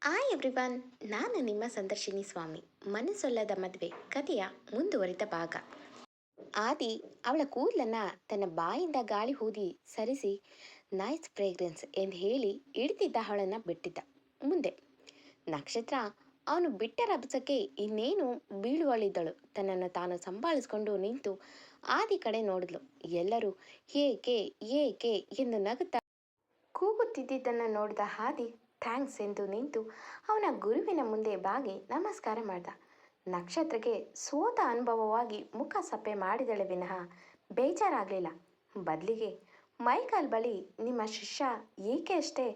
Hi everyone, ನಾನು ನಿಮ್ಮ ಸಂದರ್ಶಿನಿ ಸ್ವಾಮಿ. ಮನಸ್ಸೊಲ್ಲದ ಮದುವೆ ಕಥೆಯ ಮುಂದುವರಿದ ಭಾಗ. ಆದಿ ಅವಳ ಕೂದಲನ್ನ ತನ್ನ ಬಾಯಿಂದ ಗಾಳಿ ಊದಿ ಸರಿಸಿ ನೈಸ್ ಫ್ರೇಗ್ರೆನ್ಸ್ ಎಂದು ಹೇಳಿ ಹಿಡಿದಿದ್ದ ಅವಳನ್ನು ಬಿಟ್ಟಿದ್ದ. ಮುಂದೆ ನಕ್ಷತ್ರ ಅವನು ಬಿಟ್ಟ ರಭಸಕ್ಕೆ ಇನ್ನೇನು ಬೀಳುವಳಿದ್ದಳು. ತನ್ನನ್ನು ತಾನು ಸಂಭಾಳಿಸಿಕೊಂಡು ನಿಂತು ಆದಿ ಕಡೆ ನೋಡಿದ್ಲು. ಎಲ್ಲರೂ ಏಕೆ ಏಕೆ ಎಂದು ನಗುತ್ತಾ ಕೂಗುತ್ತಿದ್ದುದನ್ನು ನೋಡಿದ ಆದಿ ಥ್ಯಾಂಕ್ಸ್ ಎಂದು ನಿಂತು ಅವನ ಗುರುವಿನ ಮುಂದೆ ಬಾಗಿ ನಮಸ್ಕಾರ ಮಾಡಿದ. ನಕ್ಷತ್ರಕ್ಕೆ ಸೋತ ಅನುಭವವಾಗಿ ಮುಖ ಸಪ್ಪೆ ಮಾಡಿದಳೆ ವಿನಃ ಬೇಜಾರಾಗಲಿಲ್ಲ. ಬದಲಿಗೆ ಮೈಕಲ್ ಬಳಿ ನಿಮ್ಮ ಶಿಷ್ಯ ಏಕೆ ಅಷ್ಟೇ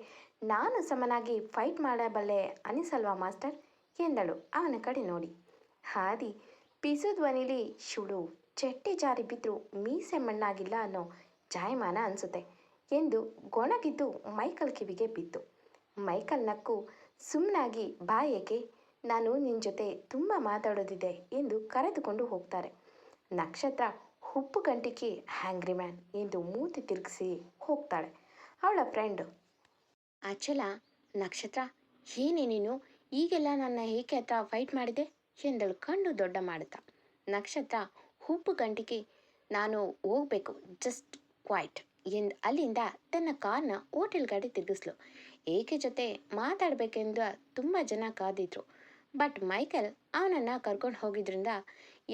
ನಾನು ಸಮನಾಗಿ ಫೈಟ್ ಮಾಡಬಲ್ಲೆ ಅನಿಸಲ್ವಾ ಮಾಸ್ಟರ್ ಎಂದಳು ಅವನ ಕಡೆ ನೋಡಿ. ಹಾದಿ ಪಿಸು ಧ್ವನಿಲಿ ಶುಡು ಚಟ್ಟಿ ಜಾರಿ ಬಿದ್ದರೂ ಮೀಸೆ ಮಣ್ಣಾಗಿಲ್ಲ ಅನ್ನೋ ಜಾಯಮಾನ ಅನಿಸುತ್ತೆ ಎಂದು ಗೊಣಗಿದ್ದು ಮೈಕಲ್ ಕಿವಿಗೆ ಬಿತ್ತು. ಮೈಕಲ್ ನಕ್ಕು ಸುಮ್ಮನಾಗಿ ಬಾ ಏಕೆ, ನಾನು ನಿನ್ನ ಜೊತೆ ತುಂಬ ಮಾತಾಡೋದಿದೆ ಎಂದು ಕರೆದುಕೊಂಡು ಹೋಗ್ತಾರೆ. ನಕ್ಷತ್ರ ಉಪ್ಪು ಗಂಟಿಗೆ ಹ್ಯಾಂಗ್ರಿ ಮ್ಯಾನ್ ಎಂದು ಮೂತಿ ತಿರುಗಿಸಿ ಹೋಗ್ತಾಳೆ. ಅವಳ ಫ್ರೆಂಡು ಅಚಲ, ನಕ್ಷತ್ರ ಏನೇ ನೀನು ಈಗೆಲ್ಲ ನನ್ನ ಏಕೆ ಹತ್ರ ಫೈಟ್ ಮಾಡಿದೆ ಎಂದಳು ಕಣ್ಣು ದೊಡ್ಡ ಮಾಡುತ್ತಾ. ನಕ್ಷತ್ರ ಉಪ್ಪು ಗಂಟಿಗೆ ನಾನು ಹೋಗಬೇಕು, ಜಸ್ಟ್ ಕ್ವೈಟ್ ಎಂದು ಅಲ್ಲಿಂದ ತನ್ನ ಕಾರ್ನ ಹೋಟೆಲ್ ಗಾಡಿ ತಿರುಗಿಸ್ಲು. ಏಕೆ ಜೊತೆ ಮಾತಾಡಬೇಕೆಂದು ತುಂಬ ಜನ ಕಾದಿದ್ರು. ಬಟ್ ಮೈಕಲ್ ಅವನನ್ನು ಕರ್ಕೊಂಡು ಹೋಗಿದ್ರಿಂದ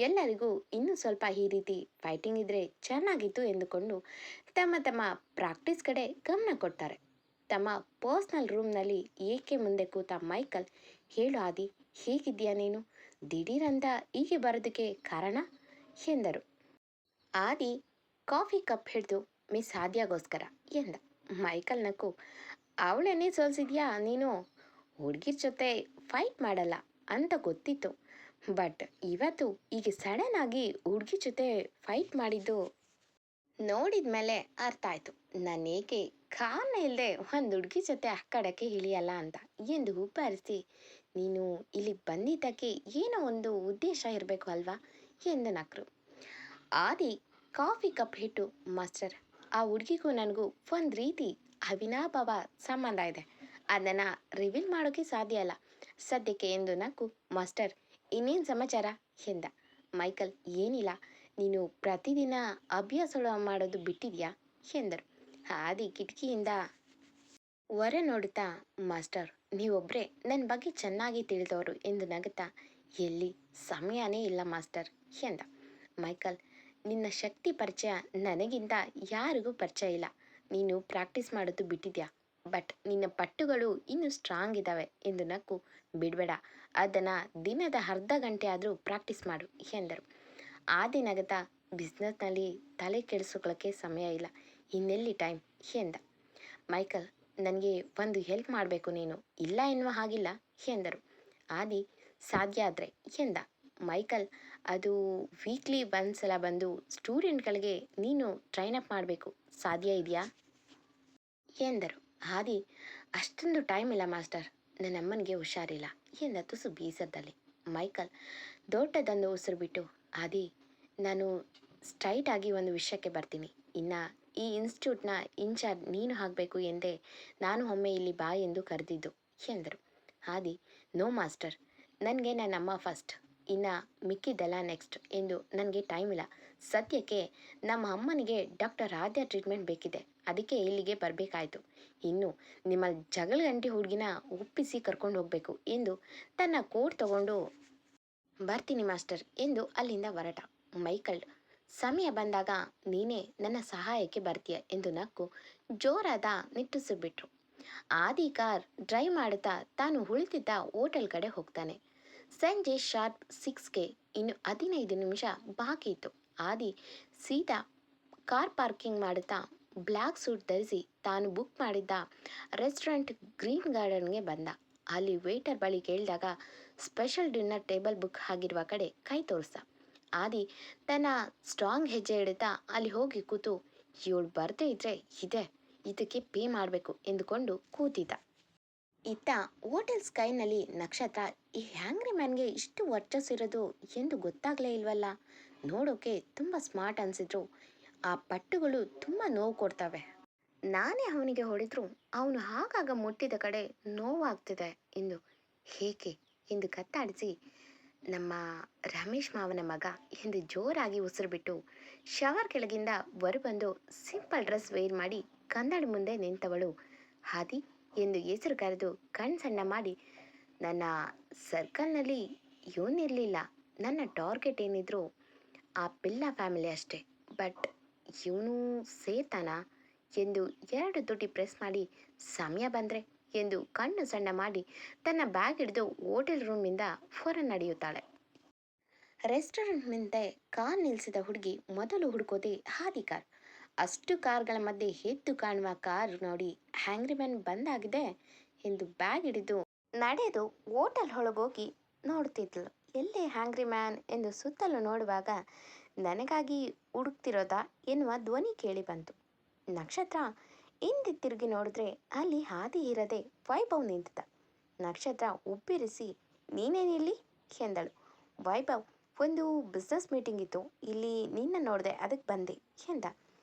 ಎಲ್ಲರಿಗೂ ಇನ್ನೂ ಸ್ವಲ್ಪ ಈ ರೀತಿ ಫೈಟಿಂಗ್ ಇದ್ದರೆ ಚೆನ್ನಾಗಿತ್ತು ಎಂದುಕೊಂಡು ತಮ್ಮ ತಮ್ಮ ಪ್ರಾಕ್ಟೀಸ್ ಕಡೆ ಗಮನ ಕೊಡ್ತಾರೆ. ತಮ್ಮ ಪರ್ಸ್ನಲ್ ರೂಮ್ನಲ್ಲಿ ಏಕೆ ಮುಂದೆ ಕೂತ ಮೈಕಲ್, ಹೇಳು ಆದಿ, ಹೇಗಿದ್ದೀಯಾ ನೀನು, ದಿಢೀರಂತ ಹೀಗೆ ಬರೋದಕ್ಕೆ ಕಾರಣ ಎಂದರು. ಆದಿ ಕಾಫಿ ಕಪ್ ಹಿಡಿದು ಮಿಸ್ ಆದ್ಯಾಗೋಸ್ಕರ ಎಂದ. ಮೈಕಲ್ ನಕ್ಕು, ಅವಳನ್ನೇ ಸೋಲ್ಸಿದ್ಯಾ ನೀನು, ಹುಡುಗಿರ ಜೊತೆ ಫೈಟ್ ಮಾಡಲ್ಲ ಅಂತ ಗೊತ್ತಿತ್ತು, ಬಟ್ ಇವತ್ತು ಈಗ ಸಡನ್ ಆಗಿ ಹುಡುಗಿ ಜೊತೆ ಫೈಟ್ ಮಾಡಿದ್ದು ನೋಡಿದ ಮೇಲೆ ಅರ್ಥ ಆಯಿತು ನಾನು ಏಕೆ ಕಾರಣ ಇಲ್ಲದೆ ಒಂದು ಹುಡುಗಿ ಜೊತೆ ಅಕ್ಕಡಕ್ಕೆ ಇಳಿಯಲ್ಲ ಅಂತ ಎಂದು ಉಬ್ಬರಿಸಿ, ನೀನು ಇಲ್ಲಿಗೆ ಬಂದಿದ್ದಕ್ಕೆ ಏನೋ ಒಂದು ಉದ್ದೇಶ ಇರಬೇಕು ಅಲ್ವಾ ಎಂದು ನಕ್ರು. ಆದಿ ಕಾಫಿ ಕಪ್ ಇಟ್ಟು, ಮಾಸ್ಟರ್, ಆ ಹುಡುಗಿಗೂ ನನಗೂ ಒಂದು ರೀತಿ ಅವಿನಾಭಾವ ಸಂಬಂಧ ಇದೆ, ಅದನ್ನು ರಿವೀಲ್ ಮಾಡೋಕ್ಕೆ ಸಾಧ್ಯ ಅಲ್ಲ ಸದ್ಯಕ್ಕೆ ಎಂದು ನಕ್ಕು. ಮಾಸ್ಟರ್, ಇನ್ನೇನು ಸಮಾಚಾರ ಎಂದ. ಮೈಕಲ್, ಏನಿಲ್ಲ, ನೀನು ಪ್ರತಿದಿನ ಅಭ್ಯಾಸ ಮಾಡೋದು ಬಿಟ್ಟಿದ್ಯಾ ಎಂದರು. ಆದಿ ಕಿಟಕಿಯಿಂದ ಹೊರ ನೋಡುತ್ತಾ, ಮಾಸ್ಟರ್, ನೀವೊಬ್ಬರೇ ನನ್ನ ಬಗ್ಗೆ ಚೆನ್ನಾಗಿ ತಿಳಿದವರು ಎಂದು ನಗುತ್ತಾ, ಎಲ್ಲಿ ಸಮಯನೇ ಇಲ್ಲ ಮಾಸ್ಟರ್ ಎಂದ. ಮೈಕಲ್, ನಿನ್ನ ಶಕ್ತಿ ಪರಿಚಯ ನನಗಿಂತ ಯಾರಿಗೂ ಪರಿಚಯ ಇಲ್ಲ, ನೀನು ಪ್ರಾಕ್ಟೀಸ್ ಮಾಡೋದು ಬಿಟ್ಟಿದ್ಯಾ, ಬಟ್ ನಿನ್ನ ಪಟ್ಟುಗಳು ಇನ್ನೂ ಸ್ಟ್ರಾಂಗ್ ಇದ್ದಾವೆ ಎಂದು ನಕ್ಕು. ಬಿಡಬೇಡ, ಅದನ್ನು ದಿನದ ಅರ್ಧ ಗಂಟೆ ಆದರೂ ಪ್ರಾಕ್ಟೀಸ್ ಮಾಡು ಎಂದರು. ಆದಿ ನಗತಾ, ಬಿಸ್ನೆಸ್ನಲ್ಲಿ ತಲೆ ಕೆಡಿಸ್ಕೊಳ್ಳೋಕ್ಕೆ ಸಮಯ ಇಲ್ಲ, ಇನ್ನೆಲ್ಲಿ ಟೈಮ್ ಎಂದ. ಮೈಕಲ್, ನನಗೆ ಒಂದು ಹೆಲ್ಪ್ ಮಾಡಬೇಕು ನೀನು, ಇಲ್ಲ ಎನ್ನುವ ಹಾಗಿಲ್ಲ ಎಂದರು. ಆದಿ, ಸಾಧ್ಯ ಆದರೆ ಎಂದ. ಮೈಕಲ್, ಅದು ವೀಕ್ಲಿ ಒಂದ್ಸಲ ಬಂದು ಸ್ಟೂಡೆಂಟ್ಗಳಿಗೆ ನೀನು ಟ್ರೈನಪ್ ಮಾಡಬೇಕು, ಸಾಧ್ಯ ಇದೆಯಾ ಎಂದರು. ಆದಿ, ಅಷ್ಟೊಂದು ಟೈಮ್ ಇಲ್ಲ ಮಾಸ್ಟರ್, ನನ್ನ ಅಮ್ಮನಿಗೆ ಹುಷಾರಿಲ್ಲ ಎಂದ ತುಸು ಬೇಸರದಲ್ಲಿ. ಮೈಕಲ್ ದೊಡ್ಡದೊಂದು ಉಸಿರು ಬಿಟ್ಟು, ಆದಿ, ನಾನು ಸ್ಟ್ರೈಟ್ ಆಗಿ ಒಂದು ವಿಷಯಕ್ಕೆ ಬರ್ತೀನಿ, ಇನ್ನು ಈ ಇನ್ಸ್ಟಿಟ್ಯೂಟ್ನ ಇನ್ಚಾರ್ಜ್ ನೀನು ಆಗಬೇಕು ಎಂದೇ ನಾನು ಒಮ್ಮೆ ಇಲ್ಲಿ ಬಾ ಎಂದು ಕರೆದಿದ್ದು ಎಂದರು. ಆದಿ, ನೋ ಮಾಸ್ಟರ್, ನನಗೆ ನನ್ನ ಅಮ್ಮ ಫಸ್ಟ್, ಇನ್ನು ಮಿಕ್ಕಿದ್ದೆಲ್ಲ ನೆಕ್ಸ್ಟ್ ಎಂದು ನನಗೆ ಟೈಮ್ ಇಲ್ಲ, ಸದ್ಯಕ್ಕೆ ನಮ್ಮ ಅಮ್ಮನಿಗೆ ಡಾಕ್ಟರ್ ಆದ್ಯ ಟ್ರೀಟ್ಮೆಂಟ್ ಬೇಕಿದೆ, ಅದಕ್ಕೆ ಇಲ್ಲಿಗೆ ಬರಬೇಕಾಯಿತು, ಇನ್ನು ನಿಮ್ಮ ಜಗಳಗಂಟಿ ಹುಡುಗಿನ ಒಪ್ಪಿಸಿ ಕರ್ಕೊಂಡು ಹೋಗಬೇಕು ಎಂದು ತನ್ನ ಕೋಟ್ ತಗೊಂಡು ಬರ್ತೀನಿ ಮಾಸ್ಟರ್ ಎಂದು ಅಲ್ಲಿಂದ ಹೊರಟ. ಮೈಕಲ್, ಸಮಯ ಬಂದಾಗ ನೀನೇ ನನ್ನ ಸಹಾಯಕ್ಕೆ ಬರ್ತೀಯ ಎಂದು ನಕ್ಕು ಜೋರಾದ ನಿಟ್ಟುಸು ಬಿಟ್ರು. ಆದಿ ಕಾರ್ ಡ್ರೈವ್ ಮಾಡುತ್ತಾ ತಾನು ಉಳಿದಿದ್ದ ಹೋಟೆಲ್ ಕಡೆ ಹೋಗ್ತಾನೆ. ಸಂಜೆ ಶಾರ್ಪ್ 6ಗೆ ಇನ್ನು 15 ನಿಮಿಷ ಬಾಕಿ ಇತ್ತು. ಆದಿ ಸೀದಾ ಕಾರ್ ಪಾರ್ಕಿಂಗ್ ಮಾಡುತ್ತಾ ಬ್ಲ್ಯಾಕ್ ಸೂಟ್ ಧರಿಸಿ ತಾನು ಬುಕ್ ಮಾಡಿದ್ದ ರೆಸ್ಟೋರೆಂಟ್ ಗ್ರೀನ್ ಗಾರ್ಡನ್ಗೆ ಬಂದ. ಅಲ್ಲಿ ವೇಟರ್ ಬಳಿ ಕೇಳಿದಾಗ ಸ್ಪೆಷಲ್ ಡಿನ್ನರ್ ಟೇಬಲ್ ಬುಕ್ ಆಗಿರುವ ಕಡೆ ಕೈ ತೋರಿಸ್ದ. ಆದಿ ತನ್ನ ಸ್ಟ್ರಾಂಗ್ ಹೆಜ್ಜೆ ಇಡುತ್ತಾ ಅಲ್ಲಿ ಹೋಗಿ ಕೂತು, ಇವಳು ಬರದೇ ಇದ್ರೆ ಇದೆ, ಇದಕ್ಕೆ ಪೇ ಮಾಡಬೇಕು ಎಂದುಕೊಂಡು ಕೂತಿದ್ದ. ಇತ್ತ ಹೋಟೆಲ್ ಸ್ಕೈನಲ್ಲಿ ನಕ್ಷತ್ರ, ಈ ಹ್ಯಾಂಗ್ರಿ ಮ್ಯಾನ್ಗೆ ಇಷ್ಟು ವರ್ಚಸ್ಸಿರೋದು ಎಂದು ಗೊತ್ತಾಗಲೇ ಇಲ್ವಲ್ಲ, ನೋಡೋಕೆ ತುಂಬ ಸ್ಮಾರ್ಟ್ ಅನಿಸಿದ್ರು ಆ ಪಟ್ಟುಗಳು ತುಂಬ ನೋವು ಕೊಡ್ತವೆ, ನಾನೇ ಅವನಿಗೆ ಹೊಡೆದ್ರು ಅವನು ಆಗಾಗ ಮುಟ್ಟಿದ ಕಡೆ ನೋವಾಗ್ತಿದೆ ಎಂದು ಹೇಗೆ ಎಂದು ಕತ್ತಾಡಿಸಿ ನಮ್ಮ ರಮೇಶ್ ಮಾವನ ಮಗ ಎಂದು ಜೋರಾಗಿ ಉಸಿರು ಬಿಟ್ಟು ಶವರ್ ಕೆಳಗಿಂದ ಹೊರಬಂದು ಸಿಂಪಲ್ ಡ್ರೆಸ್ ವೇರ್ ಮಾಡಿ ಕನ್ನಡಿ ಮುಂದೆ ನಿಂತವಳು ಹಾದಿ ಎಂದು ಹೆಸರು ಕರೆದು ಕಣ್ ಸಣ್ಣ ಮಾಡಿ ನನ್ನ ಸರ್ಕಲ್ನಲ್ಲಿ ಇವನಿರಲಿಲ್ಲ. ನನ್ನ ಟಾರ್ಗೆಟ್ ಏನಿದ್ರು ಆ ಪಿಲ್ಲ ಫ್ಯಾಮಿಲಿ ಅಷ್ಟೇ. ಬಟ್ ಇವನು ಸೇರ್ತಾನ ಎಂದು ಎರಡು ತುಟಿ ಪ್ರೆಸ್ ಮಾಡಿ ಸಮಯ ಬಂದರೆ ಎಂದು ಕಣ್ಣು ಸಣ್ಣ ಮಾಡಿ ತನ್ನ ಬ್ಯಾಗ್ ಹಿಡಿದು ಹೋಟೆಲ್ ರೂಮಿಂದ ಹೊರ ನಡೆಯುತ್ತಾಳೆ. ರೆಸ್ಟೋರೆಂಟ್ ಮುಂದೆ ಕಾರ್ ನಿಲ್ಲಿಸಿದ ಹುಡುಗಿ ಮೊದಲು ಹುಡುಕೋದೆ ಹಾದಿ ಕಾರ್. ಅಷ್ಟು ಕಾರ್ಗಳ ಮಧ್ಯೆ ಎದ್ದು ಕಾಣುವ ಕಾರ್ ನೋಡಿ ಹ್ಯಾಂಗ್ರಿಮನ್ ಬಂದಾಗಿದೆ ಎಂದು ಬ್ಯಾಗ್ ಹಿಡಿದು ನಡೆದು ಹೋಟೆಲ್ ಒಳಗೋಗಿ ನೋಡ್ತಿದ್ಲು. ಎಲ್ಲೇ ಹ್ಯಾಂಗ್ರಿ ಮ್ಯಾನ್ ಎಂದು ಸುತ್ತಲೂ ನೋಡುವಾಗ ನನಗಾಗಿ ಹುಡುಕ್ತಿರೋದಾ ಎನ್ನುವ ಧ್ವನಿ ಕೇಳಿ ಬಂತು. ನಕ್ಷತ್ರ ಹಿಂದೆ ತಿರುಗಿ ನೋಡಿದ್ರೆ ಅಲ್ಲಿ ಹಾದಿ ಇರದೆ ವೈಭವ್ ನಿಂತಿದ್ದ. ನಕ್ಷತ್ರ ಉಬ್ಬಿರಿಸಿ ನೀನೇನಿಲ್ಲಿ ಎಂದಳು. ವೈಭವ್ ಒಂದು ಬಿಸ್ನೆಸ್ ಮೀಟಿಂಗ್ ಇತ್ತು, ಇಲ್ಲಿ ನಿನ್ನ ನೋಡಿದೆ ಅದಕ್ಕೆ ಬಂದೆ ಎಂದ.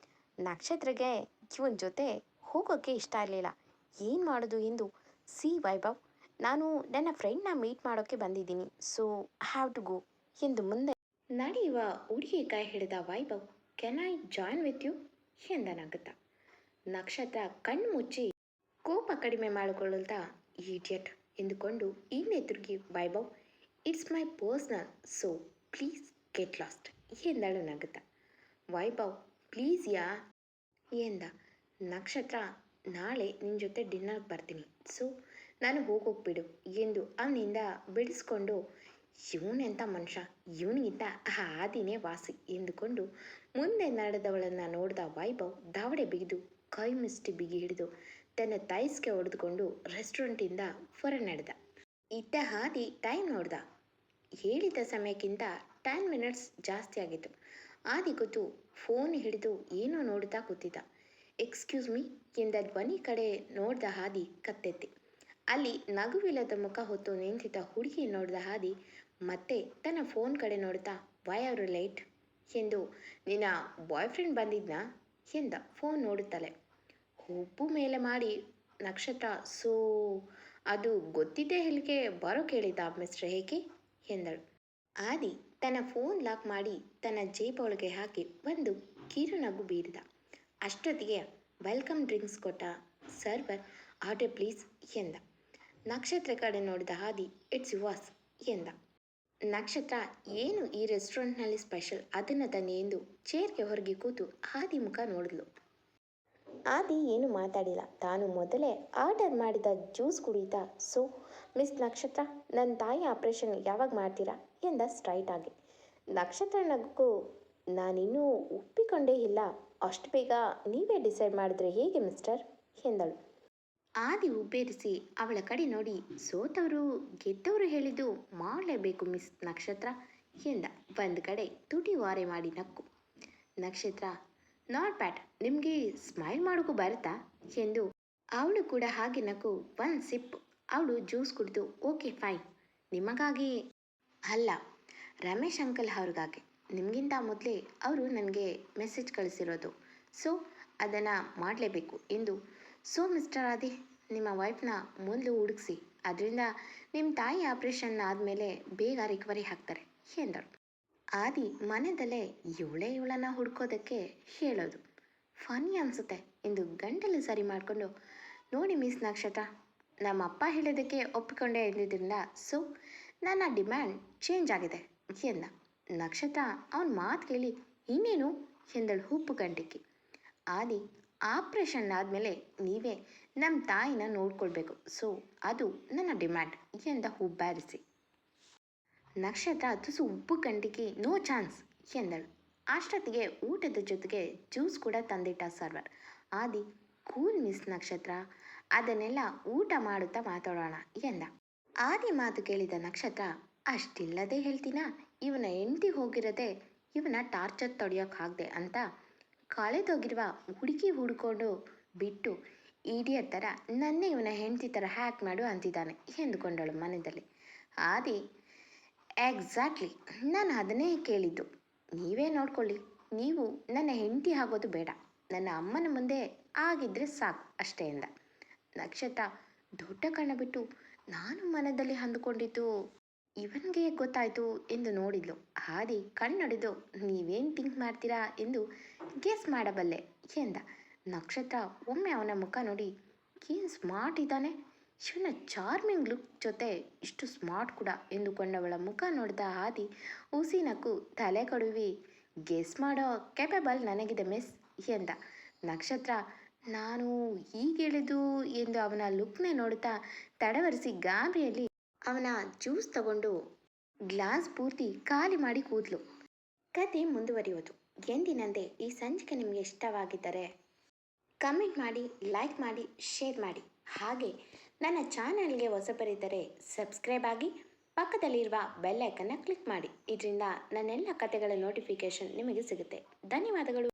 ನಕ್ಷತ್ರಗೆ ಇವನ ಜೊತೆ ಹೋಗೋಕ್ಕೆ ಇಷ್ಟ ಇರಲಿಲ್ಲ. ಏನು ಮಾಡೋದು ಎಂದು ಸಿ ವೈಭವ್, ನಾನು ನನ್ನ ಫ್ರೆಂಡ್ನ ಮೀಟ್ ಮಾಡೋಕ್ಕೆ ಬಂದಿದ್ದೀನಿ, ಸೊ ಹ್ಯಾವ್ ಟು ಗೋ ಎಂದು ಮುಂದೆ ನಡೆಯುವ ಹುಡುಗಿ ಕೈ ಹಿಡಿದ Vaibhav, can I join with you ಎಂದ ನಗುತ್ತಾ. ನಕ್ಷತ್ರ ಕಣ್ಣು ಮುಚ್ಚಿ ಕೋಪ ಕಡಿಮೆ ಮಾಡಿಕೊಳ್ಳುತ್ತಾ ಈಡಿಯಟ್ ಎಂದುಕೊಂಡು ಹಿಂದೆ ತಿರುಗಿ Vaibhav, it's my personal, so please get lost ಎಂದಳು ನಗುತ್ತಾ. ವೈಭವ್, ಪ್ಲೀಸ್ ಯಾ ಎಂದ. ನಕ್ಷತ್ರ, ನಾಳೆ ನಿನ್ನ ಜೊತೆ ಡಿನ್ನರ್ಗೆ ಬರ್ತೀನಿ, ಸೊ ನಾನು ಹೋಗೋಗ್ಬಿಡು ಎಂದು ಅವನಿಂದ ಬಿಡಿಸ್ಕೊಂಡು, ಇವನೆಂಥ ಮನುಷ್ಯ, ಇವನಿಗಿಂತ ಆದಿನೇ ವಾಸಿ ಎಂದುಕೊಂಡು ಮುಂದೆ ನಡೆದವಳನ್ನು ನೋಡಿದ ವೈಭವ್ ದವಡೆ ಬಿಗಿದು ಕೈ ಮುಷ್ಟಿ ಬಿಗಿ ಹಿಡಿದು ತನ್ನ ತೈಸ್ಗೆ ಹೊಡೆದುಕೊಂಡು ರೆಸ್ಟೋರೆಂಟಿಂದ ಹೊರ ನಡೆದ. ಇದ್ದ ಹಾದಿ ಟೈಮ್ ನೋಡ್ದ. ಹೇಳಿದ ಸಮಯಕ್ಕಿಂತ 10 ಮಿನಿಟ್ಸ್ ಜಾಸ್ತಿ ಆಗಿತ್ತು. ಆದಿ ಕೂತು ಫೋನ್ ಹಿಡಿದು ಏನೋ ನೋಡುತ್ತಾ ಕೂತಿದ್ದ. ಎಕ್ಸ್ಕ್ಯೂಸ್ ಮೀ ಎಂದ ಧ್ವನಿ ಕಡೆ ನೋಡ್ದ ಹಾದಿ ಕತ್ತೆತ್ತಿ. ಅಲ್ಲಿ ನಗುವಿಲ್ಲದ ಮುಖ ಹೊತ್ತು ನಿಂತಿದ್ದ ಹುಡುಗಿ ನೋಡಿದ ಹಾದಿ ಮತ್ತೆ ತನ್ನ ಫೋನ್ ಕಡೆ ನೋಡುತ್ತಾ, ವೈ ಆರ್ ಯು ಲೇಟ್ ಎಂದು, ನಿನ್ನ ಬಾಯ್ ಫ್ರೆಂಡ್ ಬಂದಿದ್ನಾ ಎಂದ ಫೋನ್ ನೋಡುತ್ತಲೇ. ಹುಬ್ಬು ಮೇಲೆ ಮಾಡಿ ನಕ್ಷತ್ರ, ಸೋ ಅದು ಗೊತ್ತಿದ್ದೇ ಹೇಳಿಕೆ ಬರೋ ಕೇಳಿದ್ದ ಮಿಸ್ಟರ್ ಹೇಗೆ ಎಂದಳು. ಆದಿ ತನ್ನ ಫೋನ್ ಲಾಕ್ ಮಾಡಿ ತನ್ನ ಜೇಬೊಳಗೆ ಹಾಕಿ ಒಂದು ಕಿರುನಗು ಬೀರಿದ. ಅಷ್ಟೊತ್ತಿಗೆ ವೆಲ್ಕಮ್ ಡ್ರಿಂಕ್ಸ್ ಕೊಟ್ಟ ಸರ್ವರ್, ಆರ್ಡರ್ ಪ್ಲೀಸ್ ಎಂದ. ನಕ್ಷತ್ರ ಕಡೆ ನೋಡಿದ ಹಾದಿ, ಇಟ್ಸ್ ಯುವರ್ಸ್ ಎಂದ. ನಕ್ಷತ್ರ, ಏನು ಈ ರೆಸ್ಟೋರೆಂಟ್ನಲ್ಲಿ ಸ್ಪೆಷಲ್, ಅದನ್ನು ತನ್ನಿ ಎಂದು ಚೇರ್ಗೆ ಹೊರಗೆ ಕೂತು ಹಾದಿ ಮುಖ ನೋಡಿದ್ಲು. ಆದಿ ಏನು ಮಾತಾಡಿಲ್ಲ. ತಾನು ಮೊದಲೇ ಆರ್ಡರ್ ಮಾಡಿದ ಜ್ಯೂಸ್ ಕುಡಿಯುತ್ತಾ, ಸೊ ಮಿಸ್ ನಕ್ಷತ್ರ, ನನ್ನ ತಾಯಿ ಆಪ್ರೇಷನ್ ಯಾವಾಗ ಮಾಡ್ತೀರಾ ಎಂದ ಸ್ಟ್ರೈಟ್ ಆಗಿ. ನಕ್ಷತ್ರ ನಗು, ನಾನಿನ್ನೂ ಒಪ್ಪಿಕೊಂಡೇ ಇಲ್ಲ, ಅಷ್ಟು ಬೇಗ ನೀವೇ ಡಿಸೈಡ್ ಮಾಡಿದ್ರೆ ಹೇಗೆ ಮಿಸ್ಟರ್ ಎಂದಳು. ಆದಿ ಉಬ್ಬೇರಿಸಿ ಅವಳ ಕಡೆ ನೋಡಿ, ಸೋತವರು ಗೆದ್ದವರು ಹೇಳಿದ್ದು ಮಾಡಲೇಬೇಕು ಮಿಸ್ ನಕ್ಷತ್ರ ಎಂದ. ಒಂದು ಕಡೆ ತುಟಿ ವಾರೆ ಮಾಡಿ ನಕ್ಕು. ನಕ್ಷತ್ರ, ನಾಟ್ ಬ್ಯಾಡ್, ನಿಮಗೆ ಸ್ಮೈಲ್ ಮಾಡೋಕ್ಕೂ ಬರುತ್ತಾ ಎಂದು ಅವಳು ಕೂಡ ಹಾಗೆ ನಕ್ಕು. ಒಂದು ಸಿಪ್ ಅವಳು ಜ್ಯೂಸ್ ಕುಡಿದು, ಓಕೆ ಫೈನ್, ನಿಮಗಾಗಿ ಅಲ್ಲ, ರಮೇಶ್ ಅಂಕಲ್ ಅವ್ರಿಗಾಗಿ, ನಿಮಗಿಂತ ಮೊದಲೇ ಅವರು ನನಗೆ ಮೆಸೇಜ್ ಕಳಿಸಿರೋದು, ಸೊ ಅದನ್ನು ಮಾಡಲೇಬೇಕು ಎಂದು. ಸೊ ಮಿಸ್ಟರ್ ಆದಿ, ನಿಮ್ಮ ವೈಫ್ನ ಮೊದಲು ಹುಡುಗಿಸಿ, ಅದರಿಂದ ನಿಮ್ಮ ತಾಯಿ ಆಪ್ರೇಷನ್ ಆದಮೇಲೆ ಬೇಗ ರಿಕವರಿ ಆಗ್ತಾರೆ ಎಂದಳು. ಆದಿ ಮನೆಯಲ್ಲೇ ಇವಳನ್ನ ಹುಡ್ಕೋದಕ್ಕೆ ಹೇಳೋದು ಫನಿ ಅನಿಸುತ್ತೆ ಎಂದು ಗಂಟಲು ಸರಿ ಮಾಡಿಕೊಂಡು, ನೋಡಿ ಮಿಸ್ ನಕ್ಷತ್ರ, ನಮ್ಮ ಅಪ್ಪ ಹೇಳೋದಕ್ಕೆ ಒಪ್ಪಿಕೊಂಡೇ ಇದ್ದಿದ್ದರಿಂದ ಸೊ ನನ್ನ ಡಿಮ್ಯಾಂಡ್ ಚೇಂಜ್ ಆಗಿದೆ ಎಂದ. ನಕ್ಷತ್ರ ಅವನ ಮಾತು ಕೇಳಿ ಇನ್ನೇನು ಎಂದಳು ಹುಬ್ಬು ಗಂಟಿಕ್ಕಿ. ಆದಿ, ಆಪ್ರೇಷನ್ ಆದಮೇಲೆ ನೀವೇ ನಮ್ಮ ತಾಯಿನ ನೋಡ್ಕೊಳ್ಬೇಕು, ಸೊ ಅದು ನನ್ನ ಡಿಮ್ಯಾಂಡ್ ಎಂದ ಹುಬ್ಬಾರಿಸಿ. ನಕ್ಷತ್ರ ತುಸು ಉಬ್ಬು ಗಂಟಿಗೆ ನೋ ಚಾನ್ಸ್ ಎಂದಳು. ಅಷ್ಟೊತ್ತಿಗೆ ಊಟದ ಜೊತೆಗೆ ಜ್ಯೂಸ್ ಕೂಡ ತಂದಿಟ್ಟ ಸರ್ವರ್. ಆದಿ, ಕೂಲ್ ಮಿಸ್ ನಕ್ಷತ್ರ, ಅದನ್ನೆಲ್ಲ ಊಟ ಮಾಡುತ್ತಾ ಮಾತಾಡೋಣ ಎಂದ. ಆದಿ ಮಾತು ಕೇಳಿದ ನಕ್ಷತ್ರ, ಅಷ್ಟಿಲ್ಲದೆ ಹೇಳ್ತೀನಾ, ಇವನ ಹೆಂಡತಿ ಹೋಗಿರದೆ ಇವನ ಟಾರ್ಚರ್ ತಡೆಯೋಕ್ಕಾಗದೆ ಅಂತ ಕಳೆದೋಗಿರುವ ಹುಡುಗಿ ಹುಡ್ಕೊಂಡು ಬಿಟ್ಟು ಈಡಿಯಟ್ ಥರ ನನ್ನೇ ಇವನ ಹೆಂಡತಿ ಥರ ಹ್ಯಾಕ್ ಮಾಡು ಅಂತಿದ್ದಾನೆ ಎಂದುಕೊಂಡಳು ಮನೆಯಲ್ಲಿ. ಆದಿ, ಎಕ್ಸಾಕ್ಟ್ಲಿ, ನಾನು ಅದನ್ನೇ ಕೇಳಿದ್ದು, ನೀವೇ ನೋಡ್ಕೊಳ್ಳಿ, ನೀವು ನನ್ನ ಹೆಂಡತಿ ಆಗೋದು ಬೇಡ, ನನ್ನ ಅಮ್ಮನ ಮುಂದೆ ಆಗಿದ್ರೆ ಸಾಕು ಅಷ್ಟೇ ಎಂದ. ನಕ್ಷತ್ರ ದೊಡ್ಡ ಕಣ್ಣ ಬಿಟ್ಟು, ನಾನು ಮನದಲ್ಲಿ ಅಂದುಕೊಂಡಿದ್ದು ಇವನಿಗೆ ಗೊತ್ತಾಯ್ತು ಎಂದು ನೋಡಿದ್ಲು. ಆದಿ ಕಣ್ಣೊಡೆದು, ನೀವೇನು ಥಿಂಕ್ ಮಾಡ್ತೀರಾ ಎಂದು ಗೆಸ್ ಮಾಡಬಲ್ಲೆ ಎಂದ. ನಕ್ಷತ್ರ ಒಮ್ಮೆ ಅವನ ಮುಖ ನೋಡಿ, ಏನು ಸ್ಮಾರ್ಟ್ ಇದ್ದಾನೆ, ಇವನ ಚಾರ್ಮಿಂಗ್ ಲುಕ್ ಜೊತೆ ಇಷ್ಟು ಸ್ಮಾರ್ಟ್ ಕೂಡ ಎಂದುಕೊಂಡವಳ ಮುಖ ನೋಡಿದ ಆದಿ ಉಸಿನಕ್ಕೂ ತಲೆ ಕಡುವಿ, ಗೆಸ್ ಮಾಡೋ ಕೆಪಬಲ್ ನನಗಿದೆ ಮಿಸ್ ಎಂದ. ನಕ್ಷತ್ರ, ನಾನು ಹೀಗೆಳೆದು ಎಂದು ಅವನ ಲುಕ್ನೇ ನೋಡುತ್ತಾ ತಡವರಿಸಿ ಗಾಬರಿಯಲ್ಲಿ ಅವನ ಜ್ಯೂಸ್ ತಗೊಂಡು ಗ್ಲಾಸ್ ಪೂರ್ತಿ ಖಾಲಿ ಮಾಡಿ ಕೂದ್ಲು. ಕತೆ ಮುಂದುವರಿಯೋದು. ಎಂದಿನಂತೆ ಈ ಸಂಚಿಕೆ ನಿಮಗೆ ಇಷ್ಟವಾಗಿದ್ದರೆ ಕಮೆಂಟ್ ಮಾಡಿ, ಲೈಕ್ ಮಾಡಿ, ಶೇರ್ ಮಾಡಿ. ಹಾಗೆ ನನ್ನ ಚಾನಲ್ಗೆ ಹೊಸಬರಿದ್ದರೆ ಸಬ್ಸ್ಕ್ರೈಬ್ ಆಗಿ ಪಕ್ಕದಲ್ಲಿರುವ ಬೆಲ್ ಐಕನ್ನ ಕ್ಲಿಕ್ ಮಾಡಿ. ಇದರಿಂದ ನನ್ನೆಲ್ಲ ಕತೆಗಳ ನೋಟಿಫಿಕೇಷನ್ ನಿಮಗೆ ಸಿಗುತ್ತೆ. ಧನ್ಯವಾದಗಳು.